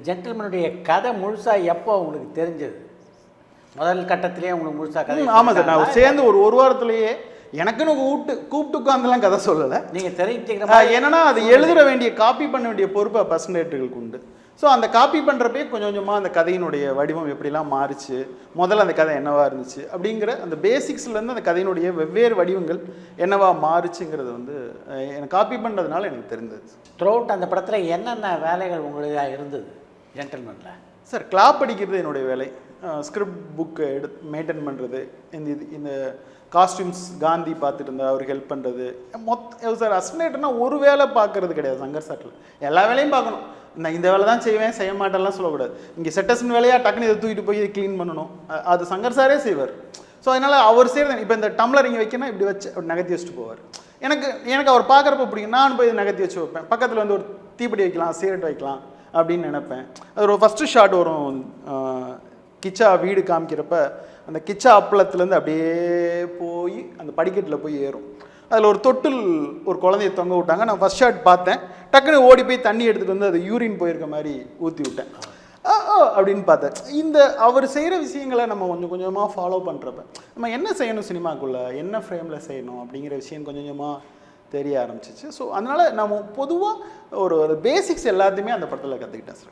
ஜென்டில்மேனுடைய கதை முழுசாக எப்போ உங்களுக்கு தெரிஞ்சது? முதல் கட்டத்திலேயே உங்களுக்கு முழுசாக கதை? ஆமாம் சார், நான் சேர்ந்து ஒரு வாரத்திலேயே எனக்குன்னு கூப்பிட்டு உட்காந்துலாம் கதை சொல்லலை. நீங்கள் தெரிஞ்சுக்கிற என்னன்னா அது எழுதுற வேண்டிய காப்பி பண்ண வேண்டிய பொறுப்பை பர்சன்டேட்டுகளுக்கு உண்டு. ஸோ அந்த காப்பி பண்ணுறப்பே கொஞ்சம் கொஞ்சமாக அந்த கதையினுடைய வடிவம் எப்படிலாம் மாறிச்சு, முதல்ல அந்த கதை என்னவா இருந்துச்சு அப்படிங்கிற அந்த பேசிக்ஸ்லேருந்து அந்த கதையினுடைய வெவ்வேறு வடிவங்கள் என்னவா மாறுச்சுங்கிறது வந்து எனக்கு காப்பி பண்ணுறதுனால எனக்கு தெரிந்தது. த்ரூஅவுட் அந்த படத்தில் என்னென்ன வேலைகள் உங்களுக்கு இருந்தது ஜென்டில்மேனில்? சார், கிளாப் அடிக்கிறது என்னுடைய வேலை. ஸ்கிரிப்ட் புக்கு மெயின்டைன் பண்ணுறது, இந்த காஸ்டியூம்ஸ் காந்தி பார்த்துட்டு இருந்தால் அவருக்கு ஹெல்ப் பண்ணுறது. சார் அசிஸ்டன்ட்னா ஒரு வேலை பார்க்கறது கிடையாது சங்கர் சாட்டில், எல்லா வேலையும் பார்க்கணும். நான் இந்த வேலை தான் செய்வேன் செய்ய மாட்டேன்லாம் சொல்லக்கூடாது. இங்கே செட்டஸ்ன்னு வேலையாக டக்குன்னு இதை தூக்கிட்டு போய் க்ளீன் பண்ணணும், அது சங்கர் சாரே செய்வார். ஸோ அதனால் அவர் செய்கிறது, இப்போ இந்த டம்ளர் இங்கே வைக்கணும் இப்படி வச்சு அப்படி நகர்த்தி வச்சுட்டு போவார். எனக்கு அவர் பார்க்குறப்ப பிடிக்கும். நான் போய் நகர்த்தி வச்சு வைப்பேன். பக்கத்தில் வந்து ஒரு தீப்பெட்டி வைக்கலாம், சிகரெட் வைக்கலாம் அப்படின்னு நினைப்பேன். அது ஒரு ஃபஸ்ட்டு ஷாட் வரும், கிச்சா வீடு காமிக்கிறப்ப அந்த கிச்சா அப்பளத்துலேருந்து அப்படியே போய் அந்த படிக்கட்டில் போய் ஏறும். அதில் ஒரு தொட்டில் ஒரு குழந்தைய தொங்க விட்டாங்க. நான் ஃபஸ்ட் ஷாட் பார்த்தேன், டக்குன்னு ஓடி போய் தண்ணி எடுத்துகிட்டு வந்து அது யூரின் போயிருக்க மாதிரி ஊற்றி விட்டேன் அப்படின்னு பார்த்தேன். இந்த அவர் செய்கிற விஷயங்களை நம்ம கொஞ்சம் கொஞ்சமாக ஃபாலோ பண்ணுறப்ப நம்ம என்ன செய்யணும், சினிமாக்குள்ளே என்ன ஃப்ரேமில் செய்யணும் அப்படிங்கிற விஷயம் கொஞ்சம் கொஞ்சமாக தெரிய ஆரம்பிச்சிச்சு. ஸோ அதனால் நம்ம பொதுவாக ஒரு பேசிக்ஸ் எல்லாத்தையுமே அந்த படத்தில் கற்றுக்கிட்டேன் சார்.